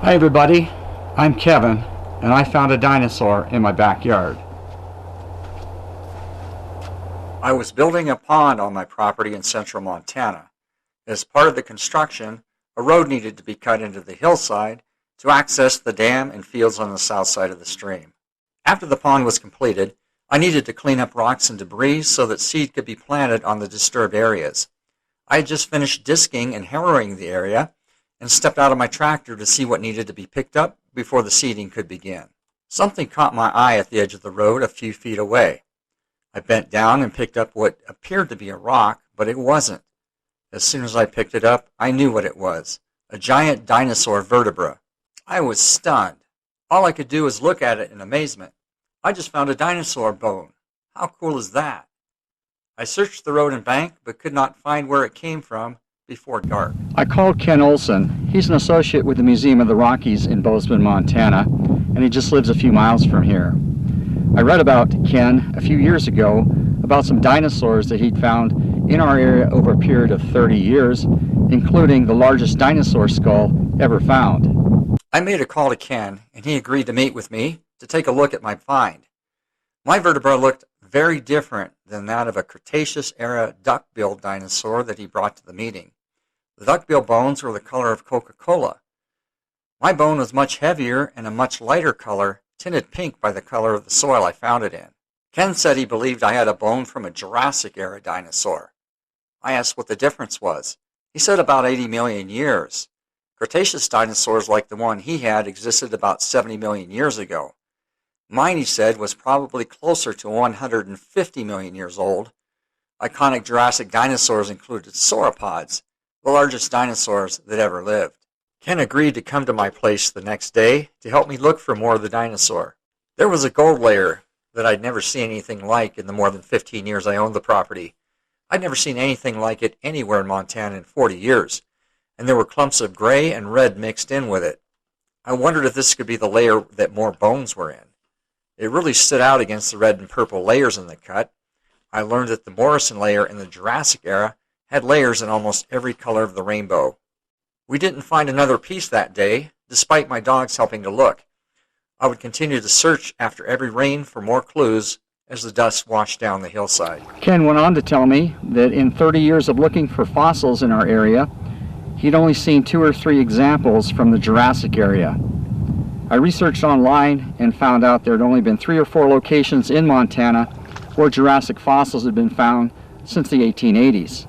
Hi everybody, I'm Kevin, and I found a dinosaur in my backyard. I was building a pond on my property in central Montana. As part of the construction, a road needed to be cut into the hillside to access the dam and fields on the south side of the stream. After the pond was completed, I needed to clean up rocks and debris so that seed could be planted on the disturbed areas. I had just finished disking and harrowing the area and stepped out of my tractor to see what needed to be picked up before the seeding could begin. Something caught my eye at the edge of the road a few feet away. I bent down and picked up what appeared to be a rock, but it wasn't. As soon as I picked it up, I knew what it was, a giant dinosaur vertebra. I was stunned. All I could do was look at it in amazement. I just found a dinosaur bone. How cool is that? I searched the road and bank, but could not find where it came from before dark. I called Ken Olson. He's an associate with the Museum of the Rockies in Bozeman, Montana, and he just lives a few miles from here. I read about Ken a few years ago about some dinosaurs that he'd found in our area over a period of 30 years, including the largest dinosaur skull ever found. I made a call to Ken, and he agreed to meet with me to take a look at my find. My vertebra looked very different than that of a Cretaceous-era duck-billed dinosaur that he brought to the meeting. The duck-bill bones were the color of Coca-Cola. My bone was much heavier and a much lighter color, tinted pink by the color of the soil I found it in. Ken said he believed I had a bone from a Jurassic-era dinosaur. I asked what the difference was. He said about 80 million years. Cretaceous dinosaurs like the one he had existed about 70 million years ago. Mine, he said, was probably closer to 150 million years old. Iconic Jurassic dinosaurs included sauropods, the largest dinosaurs that ever lived. Ken agreed to come to my place the next day to help me look for more of the dinosaur. There was a gold layer that I'd never seen anything like in the more than 15 years I owned the property. I'd never seen anything like it anywhere in Montana in 40 years, and there were clumps of gray and red mixed in with it. I wondered if this could be the layer that more bones were in. It really stood out against the red and purple layers in the cut. I learned that the Morrison layer in the Jurassic era had layers in almost every color of the rainbow. We didn't find another piece that day, despite my dogs helping to look. I would continue to search after every rain for more clues as the dust washed down the hillside. Ken went on to tell me that in 30 years of looking for fossils in our area, he'd only seen 2 or 3 examples from the Jurassic area. I researched online and found out there had only been 3 or 4 locations in Montana where Jurassic fossils had been found since the 1880s.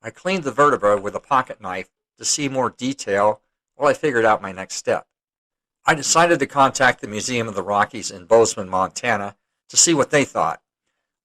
I cleaned the vertebra with a pocket knife to see more detail while I figured out my next step. I decided to contact the Museum of the Rockies in Bozeman, Montana to see what they thought.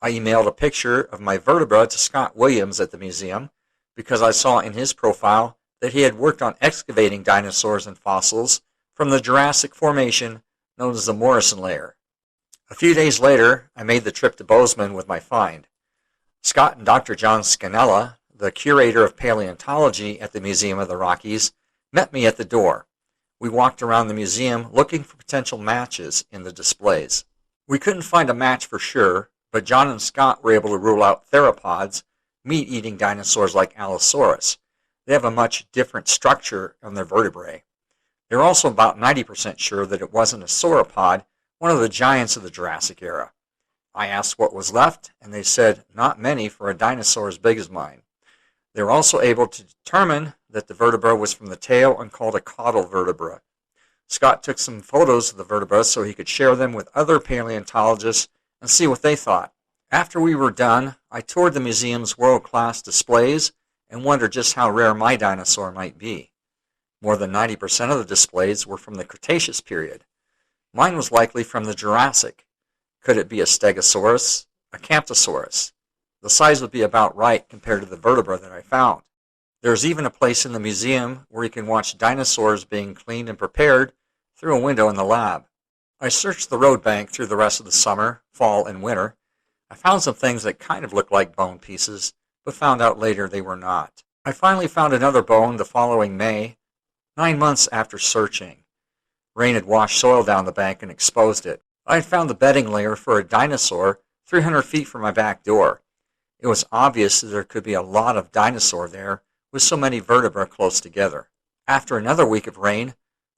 I emailed a picture of my vertebra to Scott Williams at the museum because I saw in his profile that he had worked on excavating dinosaurs and fossils from the Jurassic formation known as the Morrison layer. A few days later, I made the trip to Bozeman with my find. Scott and Dr. John Scannella, the curator of paleontology at the Museum of the Rockies, met me at the door. We walked around the museum looking for potential matches in the displays. We couldn't find a match for sure, but John and Scott were able to rule out theropods, meat-eating dinosaurs like Allosaurus. They have a much different structure on their vertebrae. They're also about 90% sure that it wasn't a sauropod, one of the giants of the Jurassic era. I asked what was left, and they said not many for a dinosaur as big as mine. They were also able to determine that the vertebra was from the tail and called a caudal vertebra. Scott took some photos of the vertebra so he could share them with other paleontologists and see what they thought. After we were done, I toured the museum's world-class displays and wondered just how rare my dinosaur might be. More than 90% of the displays were from the Cretaceous period. Mine was likely from the Jurassic. Could it be a Stegosaurus, a Camptosaurus? The size would be about right compared to the vertebra that I found. There's even a place in the museum where you can watch dinosaurs being cleaned and prepared through a window in the lab. I searched the road bank through the rest of the summer, fall, and winter. I found some things that kind of looked like bone pieces, but found out later they were not. I finally found another bone the following May, 9 months after searching. Rain had washed soil down the bank and exposed it. I had found the bedding layer for a dinosaur 300 feet from my back door. It was obvious that there could be a lot of dinosaur there with so many vertebrae close together. After another week of rain,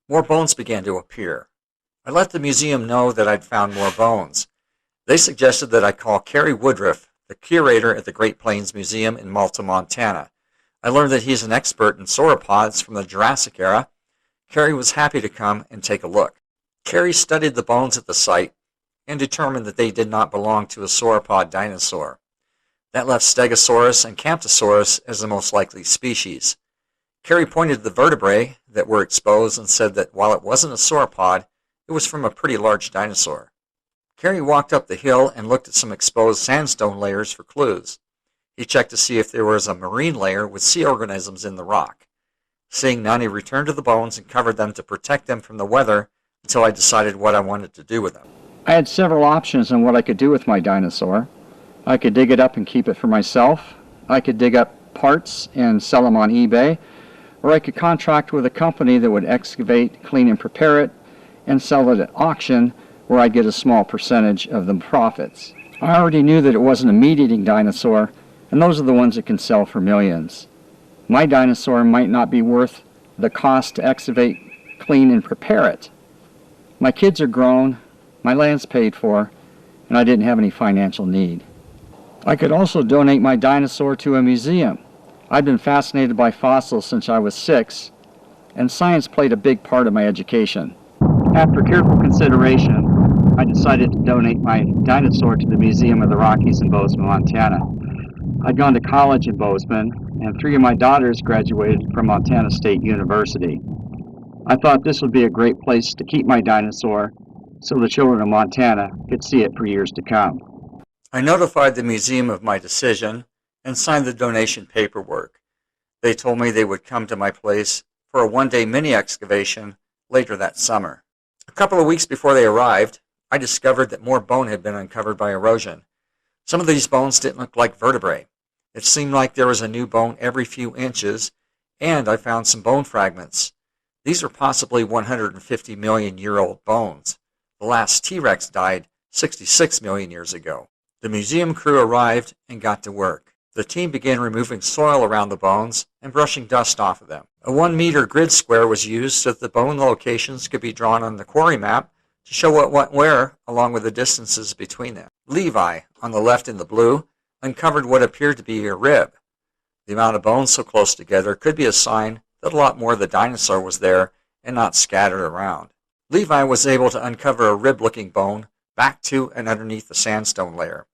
More bones began to appear. I let the museum know that I'd found more bones. They suggested that I call Carrie Woodruff, the curator at the Great Plains Museum in Malta, Montana. I learned that he's an expert in sauropods from the Jurassic era. Carrie was happy to come and take a look. Carrie studied the bones at the site and determined that they did not belong to a sauropod dinosaur. That left Stegosaurus and Camptosaurus as the most likely species. Carrie pointed to the vertebrae that were exposed and said that while it wasn't a sauropod, it was from a pretty large dinosaur. Carrie walked up the hill and looked at some exposed sandstone layers for clues. He checked to see if there was a marine layer with sea organisms in the rock. Seeing none, he returned to the bones and covered them to protect them from the weather until I decided what I wanted to do with them. I had several options on what I could do with my dinosaur. I could dig it up and keep it for myself. I could dig up parts and sell them on eBay. Or I could contract with a company that would excavate, clean, and prepare it and sell it at auction, where I'd get a small percentage of the profits. I already knew that it wasn't a meat-eating dinosaur, and those are the ones that can sell for millions. My dinosaur might not be worth the cost to excavate, clean, and prepare it. My kids are grown, my land's paid for, and I didn't have any financial need. I could also donate my dinosaur to a museum. I've been fascinated by fossils since I was 6, and science played a big part of my education. After careful consideration, I decided to donate my dinosaur to the Museum of the Rockies in Bozeman, Montana. I'd gone to college in Bozeman, and 3 of my daughters graduated from Montana State University. I thought this would be a great place to keep my dinosaur so the children of Montana could see it for years to come. I notified the museum of my decision and signed the donation paperwork. They told me they would come to my place for a one-day mini-excavation later that summer. A couple of weeks before they arrived, I discovered that more bone had been uncovered by erosion. Some of these bones didn't look like vertebrae. It seemed like there was a new bone every few inches, and I found some bone fragments. These are possibly 150 million year old bones. The last T-Rex died 66 million years ago. The museum crew arrived and got to work. The team began removing soil around the bones and brushing dust off of them. A 1-meter grid square was used so that the bone locations could be drawn on the quarry map to show what went where, along with the distances between them. Levi, on the left in the blue, uncovered what appeared to be a rib. The amount of bones so close together could be a sign that a lot more of the dinosaur was there and not scattered around. Levi was able to uncover a rib-looking bone back to and underneath the sandstone layer.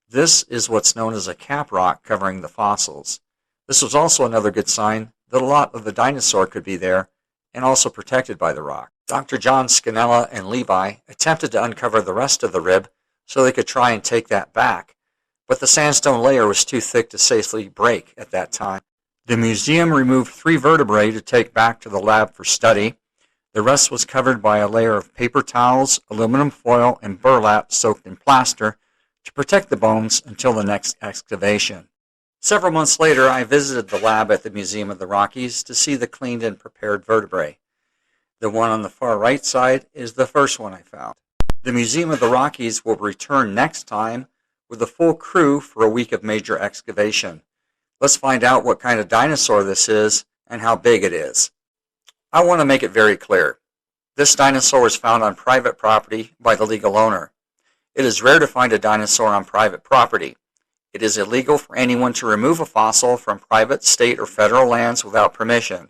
This is what's known as a cap rock covering the fossils. This was also another good sign that a lot of the dinosaur could be there and also protected by the rock. Dr. John Scannella and Levi attempted to uncover the rest of the rib so they could try and take that back, but the sandstone layer was too thick to safely break at that time. The museum removed 3 vertebrae to take back to the lab for study. The rest was covered by a layer of paper towels, aluminum foil, and burlap soaked in plaster to protect the bones until the next excavation. Several months later, I visited the lab at the Museum of the Rockies to see the cleaned and prepared vertebrae. The one on the far right side is the first one I found. The Museum of the Rockies will return next time with a full crew for a week of major excavation. Let's find out what kind of dinosaur this is and how big it is. I want to make it very clear. This dinosaur was found on private property by the legal owner. It is rare to find a dinosaur on private property. It is illegal for anyone to remove a fossil from private, state, or federal lands without permission.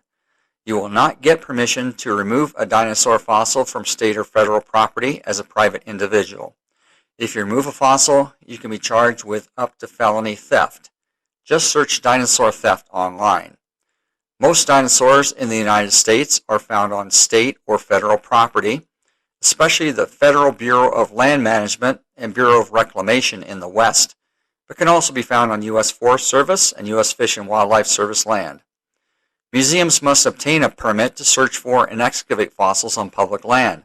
You will not get permission to remove a dinosaur fossil from state or federal property as a private individual. If you remove a fossil, you can be charged with up to felony theft. Just search dinosaur theft online. Most dinosaurs in the United States are found on state or federal property, especially the Federal Bureau of Land Management and Bureau of Reclamation in the West, but can also be found on U.S. Forest Service and U.S. Fish and Wildlife Service land. Museums must obtain a permit to search for and excavate fossils on public land.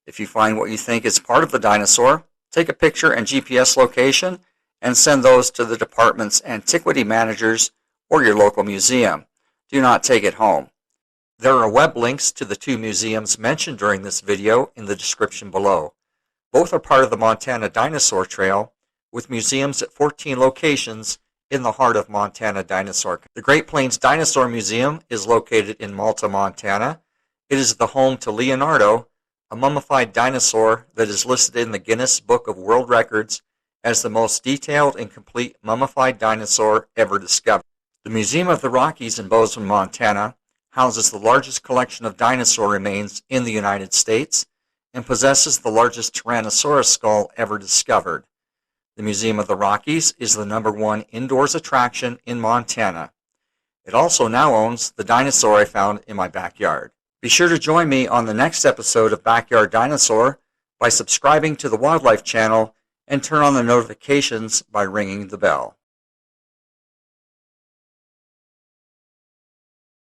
If you find what you think is part of the dinosaur, take a picture and GPS location and send those to the department's antiquity managers or your local museum. Do not take it home. There are web links to the 2 museums mentioned during this video in the description below. Both are part of the Montana Dinosaur Trail, with museums at 14 locations in the heart of Montana Dinosaur. The Great Plains Dinosaur Museum is located in Malta, Montana, It is the home to Leonardo, a mummified dinosaur that is listed in the Guinness Book of World Records as the most detailed and complete mummified dinosaur ever discovered. The Museum of the Rockies in Bozeman, Montana, houses the largest collection of dinosaur remains in the United States and possesses the largest Tyrannosaurus skull ever discovered. The Museum of the Rockies is the #1 indoors attraction in Montana. It also now owns the dinosaur I found in my backyard. Be sure to join me on the next episode of Backyard Dinosaur by subscribing to the Wildlife Channel and turn on the notifications by ringing the bell.